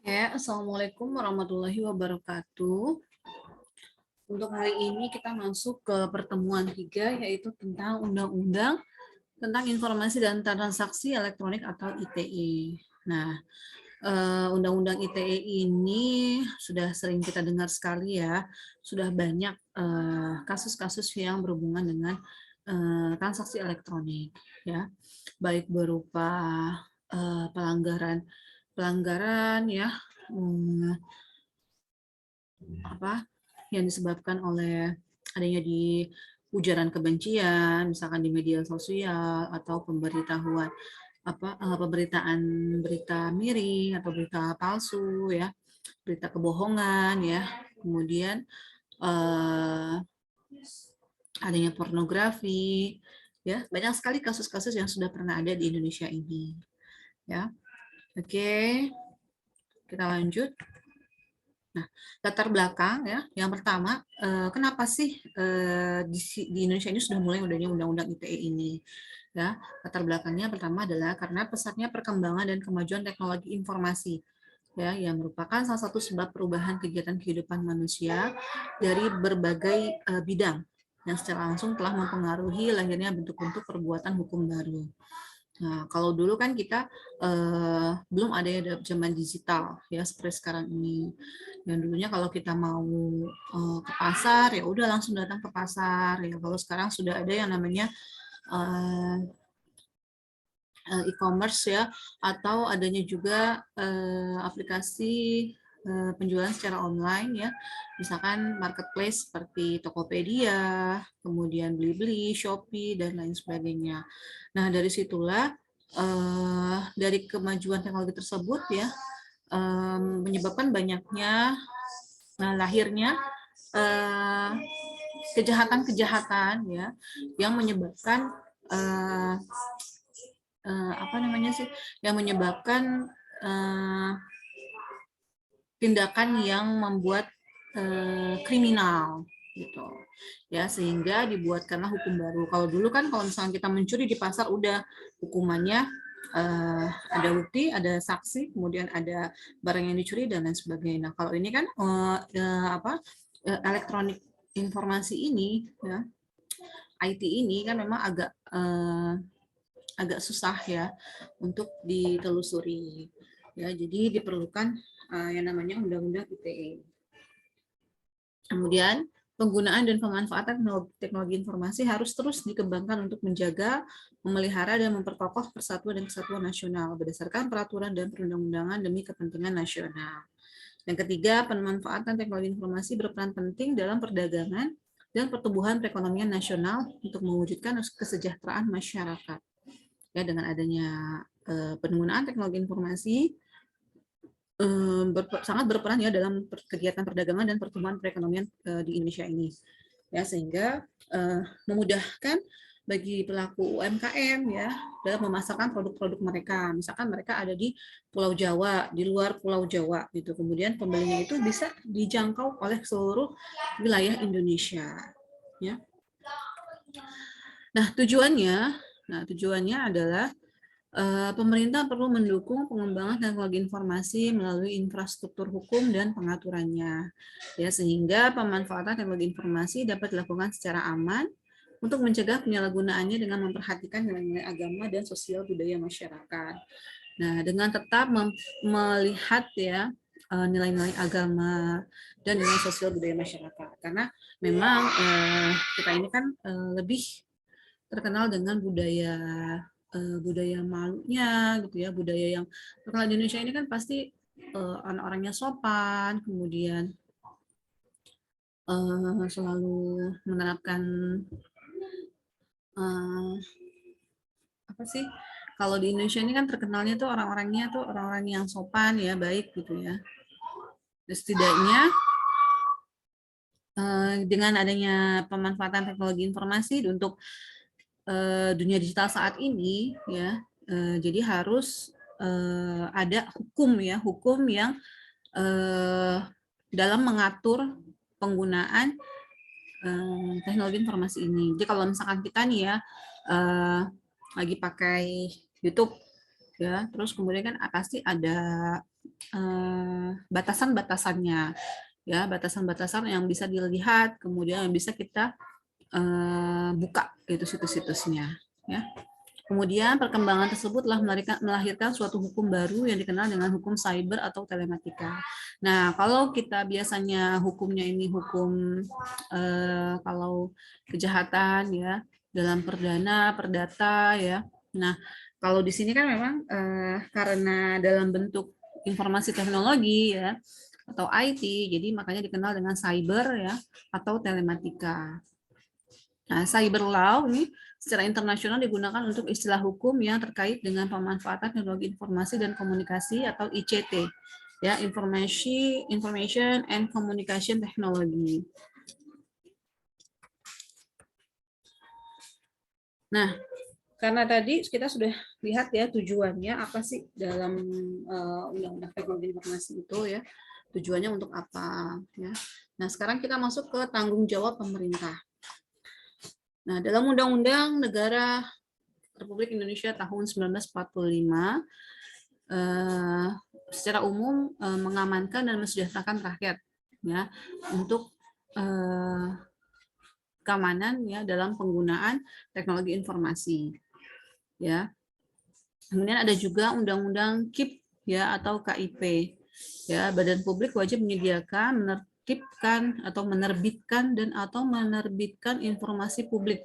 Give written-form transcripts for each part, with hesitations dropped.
Ya, Assalamualaikum warahmatullahi wabarakatuh. Untuk hari ini kita masuk ke pertemuan 3, yaitu tentang Undang-Undang tentang Informasi dan Transaksi Elektronik atau ITE. Nah, Undang-Undang ITE ini sudah sering kita dengar sekali ya, sudah banyak kasus-kasus yang berhubungan dengan transaksi elektronik, ya, baik berupa pelanggaran pelanggaran ya, apa yang disebabkan oleh adanya di ujaran kebencian, misalkan di media sosial atau pemberitahuan pemberitaan berita miring atau berita palsu ya, berita kebohongan ya, kemudian eh, adanya pornografi ya, banyak sekali kasus-kasus yang sudah pernah ada di Indonesia ini ya. Oke, kita lanjut. Nah, latar belakang ya, yang pertama, kenapa sih di Indonesia ini sudah mulai adanya Undang-Undang ITE ini? Ya, latar belakangnya pertama adalah karena pesatnya perkembangan dan kemajuan teknologi informasi, ya, yang merupakan salah satu sebab perubahan kegiatan kehidupan manusia dari berbagai bidang yang secara langsung telah mempengaruhi lahirnya bentuk-bentuk perbuatan hukum baru. Nah, kalau dulu kan kita belum ada ya zaman digital ya seperti sekarang ini. Yang dulunya kalau kita mau ke pasar ya udah langsung datang ke pasar ya. Kalau sekarang sudah ada yang namanya eh, e-commerce ya, atau adanya juga aplikasi penjualan secara online ya, misalkan marketplace seperti Tokopedia, kemudian Blibli, Shopee dan lain sebagainya. Nah, dari situlah dari kemajuan teknologi tersebut ya menyebabkan banyaknya lahirnya kejahatan-kejahatan ya yang menyebabkan eh, apa namanya sih, yang menyebabkan tindakan yang membuat kriminal gitu ya, sehingga dibuatkanlah hukum baru. Kalau dulu kan kalau misalnya kita mencuri di pasar udah hukumannya ada bukti, ada saksi, kemudian ada barang yang dicuri dan lain sebagainya. Nah, kalau ini kan elektronik informasi ini ya, IT ini kan memang agak susah ya untuk ditelusuri ya, jadi diperlukan yang namanya Undang-Undang ITE. Kemudian penggunaan dan pemanfaatan teknologi informasi harus terus dikembangkan untuk menjaga, memelihara dan memperkokoh persatuan dan kesatuan nasional berdasarkan peraturan dan perundang-undangan demi kepentingan nasional. Yang ketiga, pemanfaatan teknologi informasi berperan penting dalam perdagangan dan pertumbuhan perekonomian nasional untuk mewujudkan kesejahteraan masyarakat. Ya, dengan adanya penggunaan teknologi informasi sangat berperan ya dalam kegiatan perdagangan dan pertumbuhan perekonomian di Indonesia ini ya, sehingga memudahkan bagi pelaku UMKM ya dalam memasarkan produk-produk mereka. Misalkan mereka ada di Pulau Jawa, di luar Pulau Jawa gitu. Kemudian pembelinya itu bisa dijangkau oleh seluruh wilayah Indonesia ya. Nah, tujuannya adalah pemerintah perlu mendukung pengembangan teknologi informasi melalui infrastruktur hukum dan pengaturannya, ya, sehingga pemanfaatan teknologi informasi dapat dilakukan secara aman untuk mencegah penyalahgunaannya dengan memperhatikan nilai-nilai agama dan sosial budaya masyarakat. Nah, dengan tetap melihat ya nilai-nilai agama dan nilai sosial budaya masyarakat, karena memang kita ini kan lebih terkenal dengan budaya malunya gitu ya, budaya yang terkenal di Indonesia ini kan pasti orang-orangnya sopan, kemudian selalu menerapkan uh, apa sih, kalau di Indonesia ini kan terkenalnya tuh orang-orangnya tuh orang-orang yang sopan ya, baik gitu ya. Setidaknya dengan adanya pemanfaatan teknologi informasi untuk dunia digital saat ini ya, jadi harus ada hukum ya, hukum yang dalam mengatur penggunaan teknologi informasi ini. Jadi kalau misalkan kita nih ya lagi pakai YouTube ya, terus kemudian kan pasti ada batasan-batasannya, ya, batasan-batasan yang bisa dilihat, kemudian yang bisa kita buka itu situs-situsnya, ya. Kemudian perkembangan tersebut telah melahirkan suatu hukum baru yang dikenal dengan hukum cyber atau telematika. Nah, kalau kita biasanya hukumnya ini hukum kalau kejahatan ya dalam perdana, perdata ya. Nah, kalau di sini kan memang karena dalam bentuk informasi teknologi ya atau IT, jadi makanya dikenal dengan cyber ya atau telematika. Nah, cyber law ini secara internasional digunakan untuk istilah hukum yang terkait dengan pemanfaatan teknologi informasi dan komunikasi atau ICT, ya, Information and Communication Technology. Nah, karena tadi kita sudah lihat ya tujuannya apa sih dalam Undang-Undang Teknologi Informasi itu ya, tujuannya untuk apa ya. Nah, sekarang kita masuk ke tanggung jawab pemerintah. Nah, dalam Undang-Undang Negara Republik Indonesia tahun 1945, secara umum mengamankan dan mensejahterakan rakyat, ya, untuk keamanan ya dalam penggunaan teknologi informasi, ya. Kemudian ada juga Undang-Undang KIP ya atau KIP, ya, Badan Publik wajib menyediakan, menertibkan atau menerbitkan informasi publik.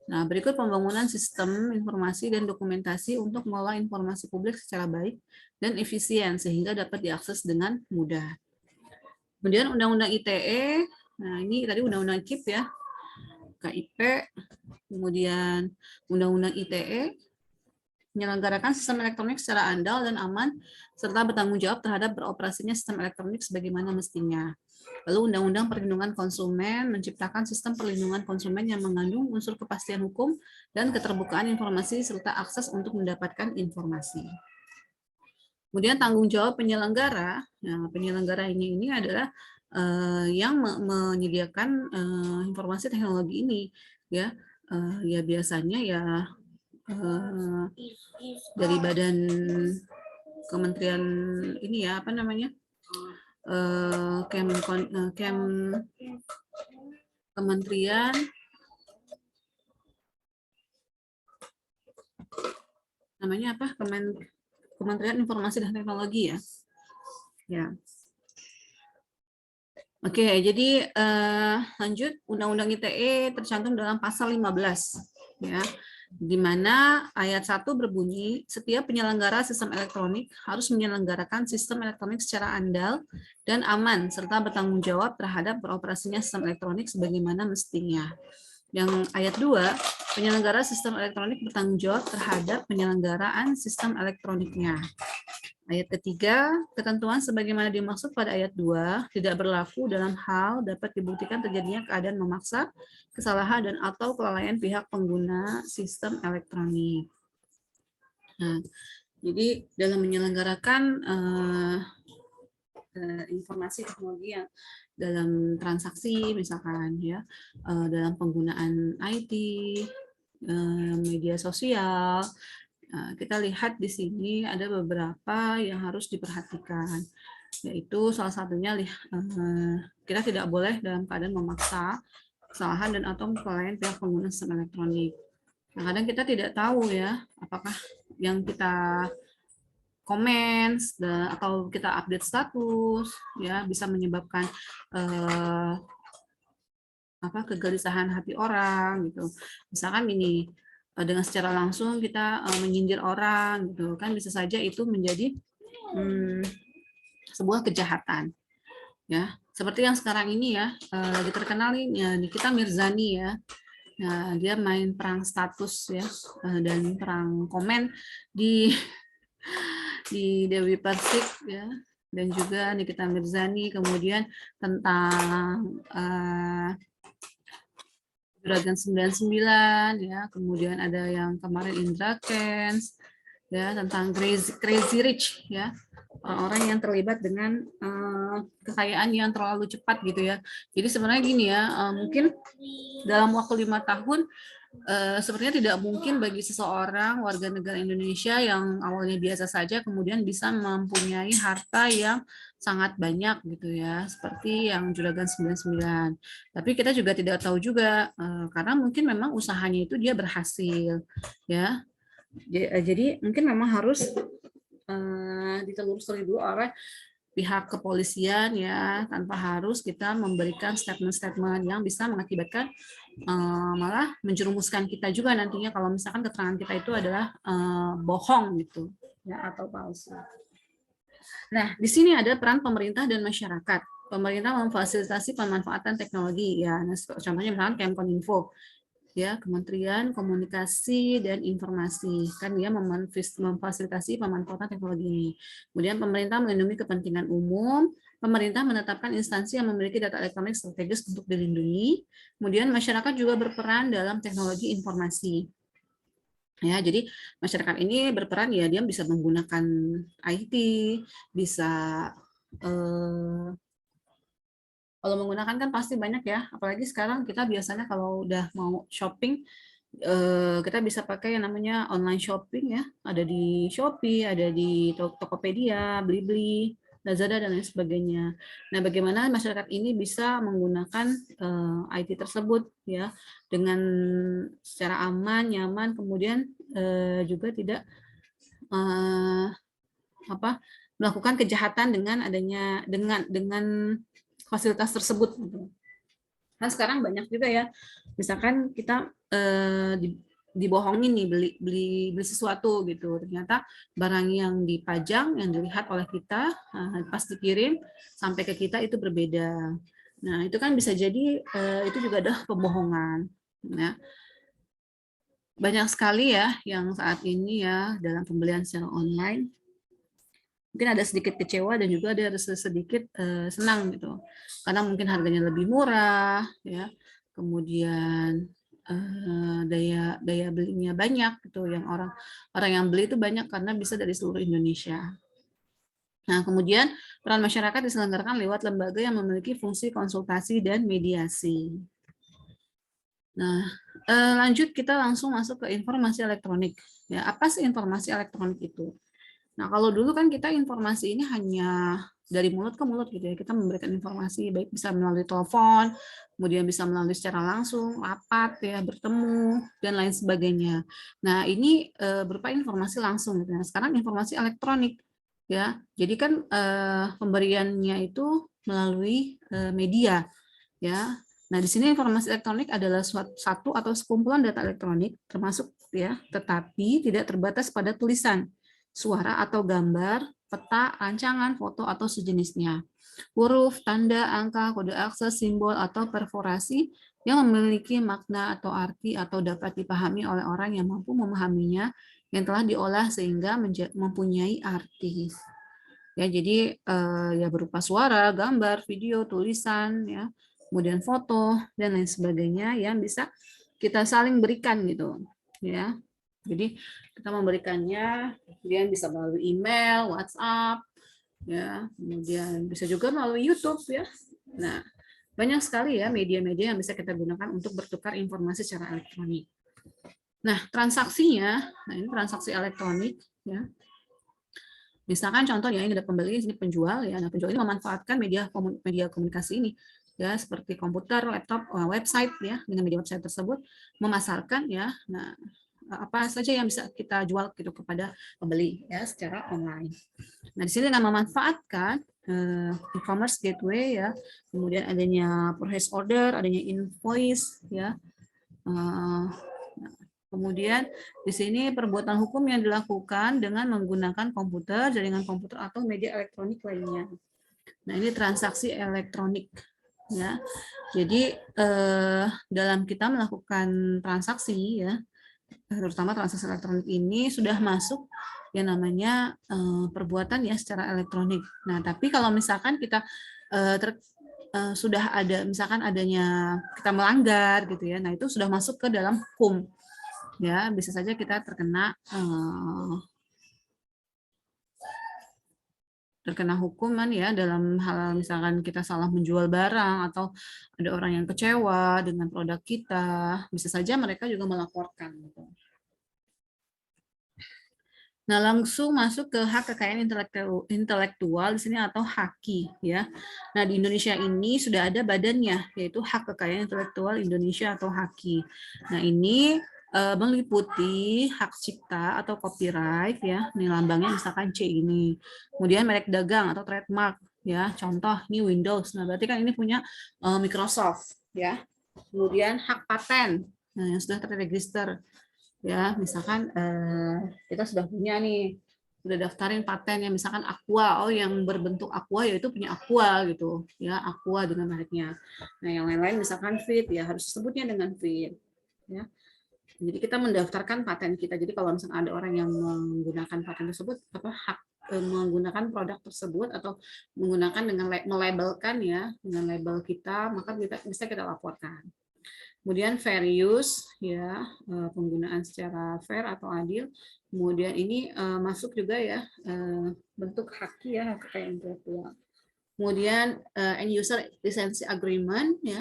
Nah, berikut pembangunan sistem informasi dan dokumentasi untuk mengolah informasi publik secara baik dan efisien sehingga dapat diakses dengan mudah. Kemudian Undang-Undang ITE, nah ini tadi Undang-Undang KIP ya, KIP, kemudian Undang-Undang ITE, menyelenggarakan sistem elektronik secara andal dan aman, serta bertanggung jawab terhadap beroperasinya sistem elektronik sebagaimana mestinya. Lalu Undang-Undang Perlindungan Konsumen menciptakan sistem perlindungan konsumen yang mengandung unsur kepastian hukum dan keterbukaan informasi serta akses untuk mendapatkan informasi. Kemudian tanggung jawab penyelenggara, nah, penyelenggara ini adalah yang menyediakan informasi teknologi ini, ya, ya biasanya ya dari badan kementerian ini ya apa namanya? Kementerian namanya apa? Kementerian Informasi dan Teknologi ya. Ya. Oke, jadi lanjut Undang-Undang ITE tercantum dalam pasal 15 ya. Di mana ayat 1 berbunyi, setiap penyelenggara sistem elektronik harus menyelenggarakan sistem elektronik secara andal dan aman, serta bertanggung jawab terhadap beroperasinya sistem elektronik sebagaimana mestinya. Yang ayat 2, penyelenggara sistem elektronik bertanggung jawab terhadap penyelenggaraan sistem elektroniknya. Ayat ketiga, ketentuan sebagaimana dimaksud pada ayat 2 tidak berlaku dalam hal dapat dibuktikan terjadinya keadaan memaksa, kesalahan dan atau kelalaian pihak pengguna sistem elektronik. Nah, jadi dalam menyelenggarakan informasi teknologi yang dalam transaksi misalkan ya, dalam penggunaan IT, media sosial, kita lihat di sini ada beberapa yang harus diperhatikan, yaitu salah satunya kita tidak boleh dalam keadaan memaksa, kesalahan dan atau kelalaian pihak pengguna sistem elektronik. Nah, kadang kita tidak tahu ya apakah yang kita komen atau kita update status ya bisa menyebabkan kegelisahan hati orang gitu. Misalkan ini dengan secara langsung kita menyindir orang gitu kan, bisa saja itu menjadi sebuah kejahatan ya, seperti yang sekarang ini ya lagi terkenal nih ya, Nikita Mirzani ya. Nah, dia main perang status ya dan perang komen di Dewi Persik ya, dan juga Nikita Mirzani, kemudian tentang Juragan 99 ya, kemudian ada yang kemarin Indra Kents ya tentang Crazy Rich ya, orang-orang yang terlibat dengan kekayaan yang terlalu cepat gitu ya. Jadi sebenarnya gini ya, mungkin dalam waktu 5 tahun sepertinya tidak mungkin bagi seseorang warga negara Indonesia yang awalnya biasa saja kemudian bisa mempunyai harta yang sangat banyak gitu ya, seperti yang Juragan 99. Tapi kita juga tidak tahu juga karena mungkin memang usahanya itu dia berhasil ya. Jadi mungkin memang harus ditelusuri dulu oleh pihak kepolisian ya, tanpa harus kita memberikan statement-statement yang bisa mengakibatkan malah menjerumuskan kita juga nantinya kalau misalkan keterangan kita itu adalah bohong gitu ya atau palsu. Nah, di sini ada peran pemerintah dan masyarakat. Pemerintah memfasilitasi pemanfaatan teknologi ya. Nah, contohnya misalkan Kemkoninfo ya, Kementerian Komunikasi dan Informasi kan dia memfasilitasi pemanfaatan teknologi ini. Kemudian pemerintah melindungi kepentingan umum, pemerintah menetapkan instansi yang memiliki data elektronik strategis untuk dilindungi. Kemudian masyarakat juga berperan dalam teknologi informasi. Ya, jadi masyarakat ini berperan ya dia bisa menggunakan IT, bisa kalau menggunakan kan pasti banyak ya, apalagi sekarang kita biasanya kalau udah mau shopping, kita bisa pakai yang namanya online shopping ya, ada di Shopee, ada di Tokopedia, Blibli, Lazada, dan lain sebagainya. Nah, bagaimana masyarakat ini bisa menggunakan IT tersebut ya, dengan secara aman, nyaman, kemudian juga tidak melakukan kejahatan dengan adanya dengan fasilitas tersebut gitu. Kan sekarang banyak juga ya, misalkan kita dibohongin nih beli sesuatu gitu, ternyata barang yang dipajang yang dilihat oleh kita pas dikirim sampai ke kita itu berbeda. Nah itu kan bisa jadi itu juga adalah pembohongan. Nah, banyak sekali ya yang saat ini ya dalam pembelian secara online mungkin ada sedikit kecewa dan juga ada sedikit senang gitu karena mungkin harganya lebih murah ya, kemudian daya belinya banyak gitu, yang orang yang beli itu banyak karena bisa dari seluruh Indonesia. Nah, kemudian peran masyarakat diselenggarakan lewat lembaga yang memiliki fungsi konsultasi dan mediasi. Nah, lanjut kita langsung masuk ke informasi elektronik. Ya, apa sih informasi elektronik itu? Nah, kalau dulu kan kita informasi ini hanya dari mulut ke mulut gitu ya. Kita memberikan informasi baik bisa melalui telepon, kemudian bisa melalui secara langsung, rapat ya, bertemu dan lain sebagainya. Nah, ini berupa informasi langsung gitu. Nah, sekarang informasi elektronik ya. Jadi kan pemberiannya itu melalui media ya. Nah, di sini informasi elektronik adalah satu atau sekumpulan data elektronik termasuk ya, tetapi tidak terbatas pada tulisan, suara atau gambar, peta, rancangan, foto, atau sejenisnya. Huruf, tanda, angka, kode akses, simbol, atau perforasi yang memiliki makna atau arti atau dapat dipahami oleh orang yang mampu memahaminya yang telah diolah sehingga mempunyai arti. Ya, jadi ya berupa suara, gambar, video, tulisan, ya, kemudian foto dan lain sebagainya yang bisa kita saling berikan gitu, ya. Jadi kita memberikannya, kemudian bisa melalui email, WhatsApp, ya, kemudian bisa juga melalui YouTube, ya. Nah, banyak sekali ya media-media yang bisa kita gunakan untuk bertukar informasi secara elektronik. Nah, transaksinya, nah ini transaksi elektronik, ya. Misalkan contoh ya, ini ada pembeli, ini penjual ya. Nah, penjual ini memanfaatkan media komunikasi ini ya, seperti komputer, laptop, website ya, dengan media website tersebut memasarkan ya. Nah, apa saja yang bisa kita jual gitu kepada pembeli ya secara online. Nah, di sini dengan memanfaatkan e-commerce gateway ya, kemudian adanya purchase order, adanya invoice ya. Kemudian di sini perbuatan hukum yang dilakukan dengan menggunakan komputer, jaringan komputer atau media elektronik lainnya. Nah, ini transaksi elektronik ya. Jadi dalam kita melakukan transaksi ya, terutama transaksi elektronik ini sudah masuk yang namanya perbuatan ya secara elektronik. Nah, tapi kalau misalkan kita sudah ada misalkan adanya kita melanggar gitu ya, nah itu sudah masuk ke dalam hukum. Ya, bisa saja kita terkena terkena hukuman ya dalam hal misalkan kita salah menjual barang atau ada orang yang kecewa dengan produk kita, bisa saja mereka juga melaporkan gitu. Nah, langsung masuk ke hak kekayaan intelektual di sini atau HAKI ya. Nah, di Indonesia ini sudah ada badannya yaitu Hak Kekayaan Intelektual Indonesia atau HAKI. Nah, ini meliputi hak cipta atau copyright ya. Ini lambangnya misalkan C ini. Kemudian merek dagang atau trademark ya. Contoh ini Windows. Nah, berarti kan ini punya Microsoft ya. Kemudian hak paten. Nah, yang sudah terregister ya, misalkan kita sudah punya nih, udah daftarin paten yang misalkan Aqua, oh yang berbentuk Aqua yaitu punya Aqua gitu ya, Aqua dengan mereknya. Nah yang lain-lain misalkan Fit ya harus sebutnya dengan Fit ya. Jadi kita mendaftarkan paten kita. Jadi kalau misalkan ada orang yang menggunakan paten tersebut, apa hak menggunakan produk tersebut atau menggunakan dengan melabelkan ya dengan label kita, maka kita bisa kita laporkan. Kemudian fair use, ya penggunaan secara fair atau adil. Kemudian ini masuk juga ya bentuk HAKI ya, hak kekayaan intelektual. Kemudian end user license agreement ya.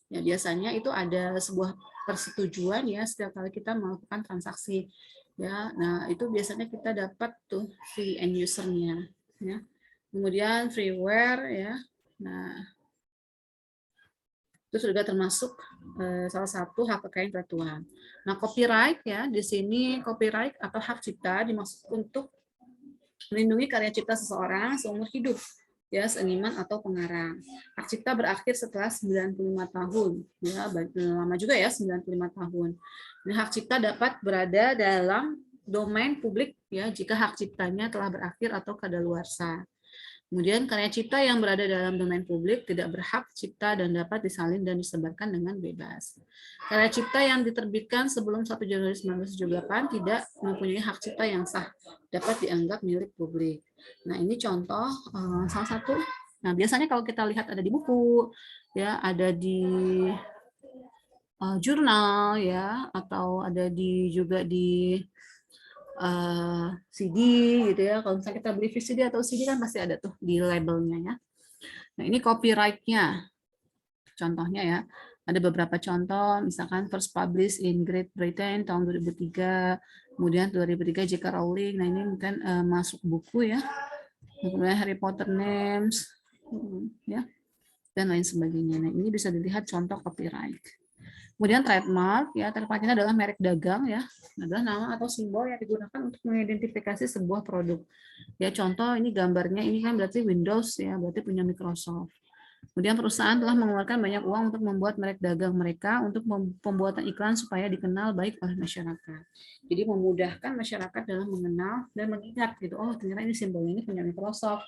Ya biasanya itu ada sebuah persetujuan ya setiap kali kita melakukan transaksi ya. Nah, itu biasanya kita dapat tuh si end usernya ya. Kemudian freeware ya. Nah, itu sudah termasuk salah satu hak kekayaan intelektual. Nah, copyright ya, di sini copyright atau hak cipta dimaksud untuk melindungi karya cipta seseorang seumur hidup, ya seniman atau pengarang. Hak cipta berakhir setelah 95 tahun, ya lama juga ya 95 tahun. Nah, hak cipta dapat berada dalam domain publik ya jika hak ciptanya telah berakhir atau kadaluarsa. Kemudian karya cipta yang berada dalam domain publik tidak berhak cipta dan dapat disalin dan disebarkan dengan bebas. Karya cipta yang diterbitkan sebelum 1 Januari 1978 tidak mempunyai hak cipta yang sah, dapat dianggap milik publik. Nah, ini contoh salah satu. Nah, biasanya kalau kita lihat ada di buku, ya, ada di jurnal ya, atau ada di juga di CD gitu ya. Kalau misalnya kita beli VCD atau CD kan pasti ada tuh di labelnya ya. Nah ini copyright-nya. Contohnya ya, ada beberapa contoh, misalkan first published in Great Britain tahun 2003, kemudian 2003 J.K. Rowling. Nah ini mungkin masuk buku ya. Kemudian Harry Potter names ya dan lain sebagainya. Nah ini bisa dilihat contoh copyright. Kemudian trademark, ya trademark ini adalah merek dagang ya, adalah nama atau simbol yang digunakan untuk mengidentifikasi sebuah produk. Ya contoh ini gambarnya ini kan berarti Windows ya, berarti punya Microsoft. Kemudian perusahaan telah mengeluarkan banyak uang untuk membuat merek dagang mereka untuk pembuatan iklan supaya dikenal baik oleh masyarakat. Jadi memudahkan masyarakat dalam mengenal dan mengingat gitu. Oh ternyata ini simbolnya ini punya Microsoft.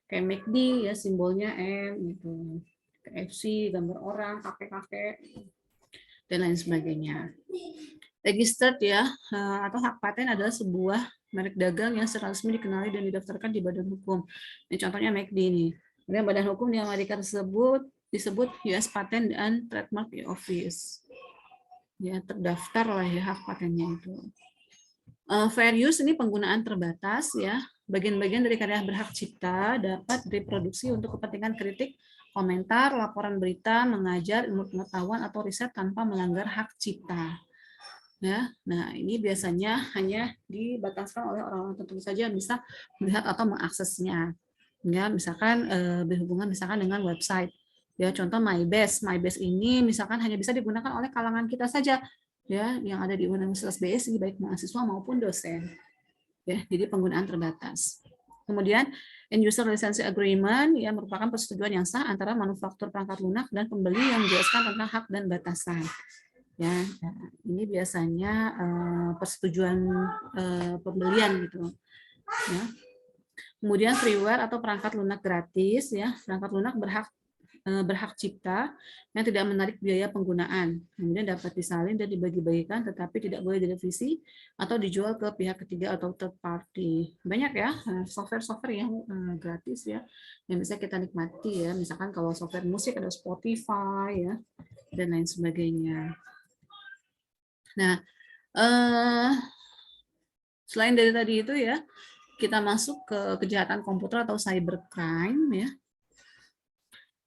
Kayak McD ya simbolnya M gitu. KFC gambar orang, kakek-kakek dan lain sebagainya. Registered ya atau hak paten adalah sebuah merek dagang yang secara resmi dikenali dan didaftarkan di badan hukum. Ini contohnya McD ini. Kemudian badan hukum di Amerika tersebut disebut US Patent and Trademark Office. Ya terdaftar lah ya hak patennya itu. Fair use ini penggunaan terbatas ya. Bagian-bagian dari karya berhak cipta dapat diproduksi untuk kepentingan kritik, komentar, laporan berita, mengajar, ilmu pengetahuan atau riset tanpa melanggar hak cipta. Ya, nah ini biasanya hanya dibataskan oleh orang-orang tertentu saja yang bisa melihat atau mengaksesnya. Ya, misalkan berhubungan misalkan dengan website. Ya, contoh MyBest. MyBest ini misalkan hanya bisa digunakan oleh kalangan kita saja, ya, yang ada di Universitas BSI baik mahasiswa maupun dosen. Ya, jadi penggunaan terbatas. Kemudian end user license agreement ya merupakan persetujuan yang sah antara manufaktur perangkat lunak dan pembeli yang menjelaskan tentang hak dan batasan. Ya, ini biasanya persetujuan pembelian gitu. Ya. Kemudian freeware atau perangkat lunak gratis ya, perangkat lunak berhak cipta yang tidak menarik biaya penggunaan. Kemudian dapat disalin dan dibagi-bagikan tetapi tidak boleh direvisi atau dijual ke pihak ketiga atau third party. Banyak ya software-software yang gratis ya yang bisa kita nikmati ya. Misalkan kalau software musik ada Spotify ya dan lain sebagainya. Nah, selain dari tadi itu ya, kita masuk ke kejahatan komputer atau cybercrime ya.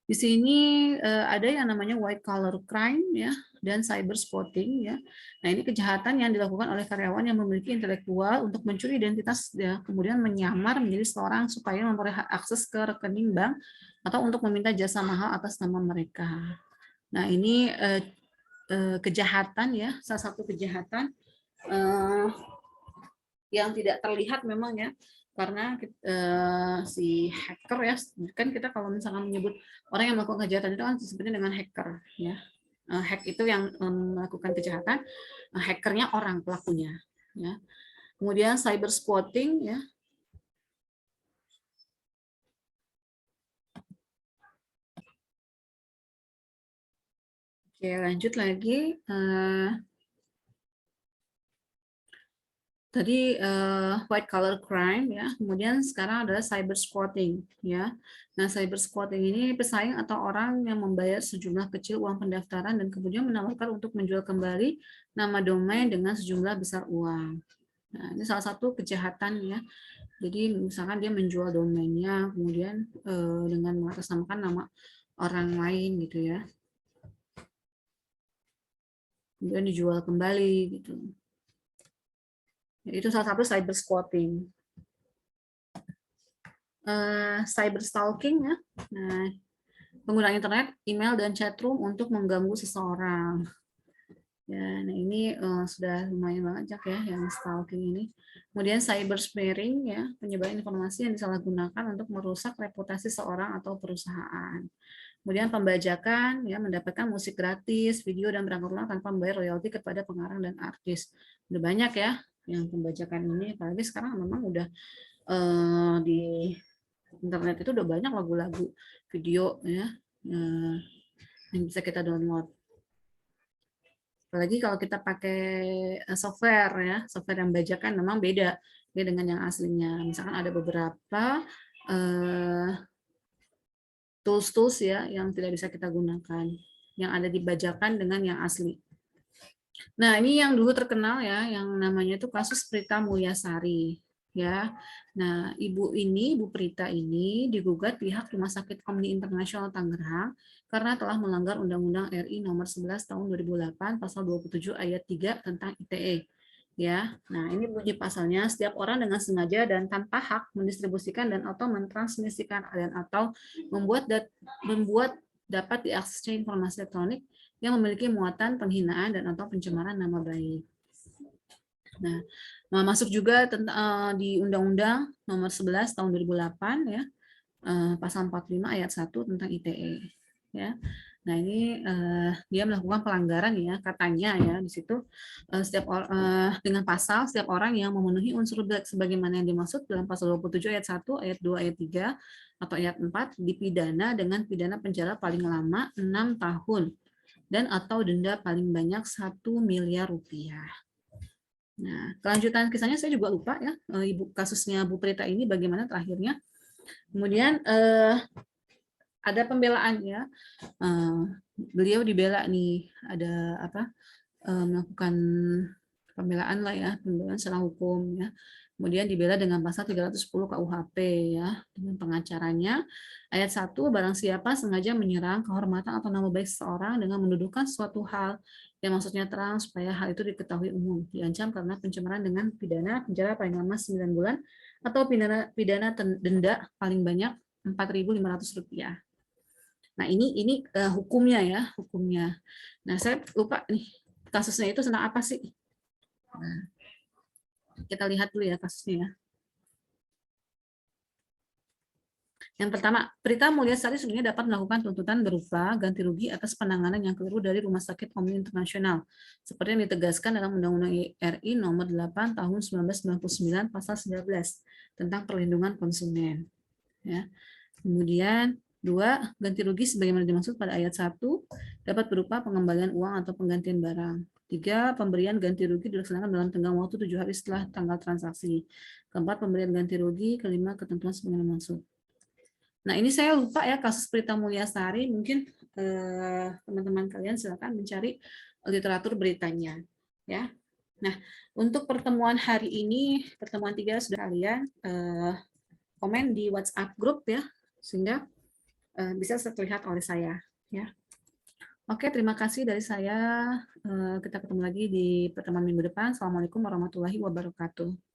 Di sini ada yang namanya white collar crime ya dan cyber spotting ya. Nah, ini kejahatan yang dilakukan oleh karyawan yang memiliki intelektual untuk mencuri identitas ya, kemudian menyamar menjadi seseorang supaya memperoleh akses ke rekening bank atau untuk meminta jasa mahal atas nama mereka. Nah, ini kejahatan ya, salah satu kejahatan yang tidak terlihat memang ya, karena si hacker ya, kan kita kalau misalkan menyebut orang yang melakukan kejahatan itu kan disebutnya dengan hacker ya. Hack itu yang melakukan kejahatan, hackernya orang pelakunya ya. Kemudian cyber squatting ya. Oke, lanjut lagi. Tadi white collar crime ya, kemudian sekarang adalah cyber squatting ya. Nah, cyber squatting ini pesaing atau orang yang membayar sejumlah kecil uang pendaftaran dan kemudian menawarkan untuk menjual kembali nama domain dengan sejumlah besar uang. Nah, ini salah satu kejahatan ya. Jadi misalkan dia menjual domainnya kemudian dengan mengatasnamakan nama orang lain gitu ya. Kemudian dijual kembali gitu. Itu salah satu cyber squatting. Cyber stalking ya. Nah, penggunaan internet, email dan chat room untuk mengganggu seseorang. Ya, nah ini sudah lumayan banyak ya yang stalking ini. Kemudian cyber smearing ya, penyebaran informasi yang disalahgunakan untuk merusak reputasi seorang atau perusahaan. Kemudian pembajakan ya, mendapatkan musik gratis, video dan perangkat lunak tanpa membayar royalti kepada pengarang dan artis. Udah banyak ya yang pembajakan ini, apalagi sekarang memang udah di internet itu udah banyak lagu-lagu video ya yang bisa kita download. Apalagi kalau kita pakai software ya, software yang bajakan memang beda dengan yang aslinya. Misalkan ada beberapa tools-tools ya yang tidak bisa kita gunakan, yang ada dibajakan dengan yang asli. Nah, ini yang dulu terkenal ya, yang namanya itu kasus Prita Mulyasari. Ya, nah Ibu Prita ini digugat pihak Rumah Sakit Omni Internasional Tangerang karena telah melanggar Undang-Undang RI Nomor 11 Tahun 2008 Pasal 27 Ayat 3 tentang ITE. Ya, nah ini bunyi pasalnya, setiap orang dengan sengaja dan tanpa hak mendistribusikan dan atau mentransmisikan dan atau membuat dapat diaksesnya informasi elektronik yang memiliki muatan penghinaan dan atau pencemaran nama baik. Nah, masuk juga di Undang-Undang Nomor 11 Tahun 2008 ya, Pasal 45 Ayat 1 tentang ITE. Ya, nah ini dia melakukan pelanggaran ya katanya ya di situ dengan pasal setiap orang yang memenuhi unsur sebagaimana yang dimaksud dalam Pasal 27 Ayat 1, Ayat 2, Ayat 3 atau Ayat 4 dipidana dengan pidana penjara paling lama 6 tahun dan atau denda paling banyak 1 miliar rupiah. Nah, kelanjutan kisahnya saya juga lupa ya, kasusnya Bu Prita ini bagaimana terakhirnya. Kemudian ada pembelaan ya, beliau dibela nih, ada apa melakukan pembelaan lah ya, pembelaan secara hukum ya. Kemudian dibela dengan pasal 310 KUHP ya, dengan pengacaranya. Ayat 1, barang siapa sengaja menyerang kehormatan atau nama baik seseorang dengan mendudukan suatu hal yang maksudnya terang supaya hal itu diketahui umum, diancam karena pencemaran dengan pidana penjara paling lama 9 bulan atau pidana denda paling banyak Rp4.500. Nah, ini hukumnya ya, hukumnya. Nah, saya lupa nih kasusnya itu tentang apa sih? Nah, kita lihat dulu ya kasusnya ya. Yang pertama, Prita Mulyasari sebenarnya dapat melakukan tuntutan berupa ganti rugi atas penanganan yang keliru dari Rumah Sakit Omni Internasional, seperti yang ditegaskan dalam Undang-Undang RI Nomor 8 Tahun 1999 Pasal 19 tentang perlindungan konsumen. Ya. Kemudian 2, ganti rugi sebagaimana dimaksud pada ayat 1 dapat berupa pengembalian uang atau penggantian barang. 3, pemberian ganti rugi dilaksanakan dalam tenggang waktu 7 hari setelah tanggal transaksi. 4, pemberian ganti rugi. 5, ketentuan sebagaimana dimaksud. Nah, ini saya lupa ya kasus Prita Mulyasari, mungkin teman-teman kalian silakan mencari literatur beritanya ya. Nah, untuk pertemuan hari ini, pertemuan 3 sudah kalian komen di WhatsApp grup ya, sehingga bisa terlihat oleh saya. Ya. Oke, terima kasih dari saya. Kita ketemu lagi di pertemuan minggu depan. Assalamualaikum warahmatullahi wabarakatuh.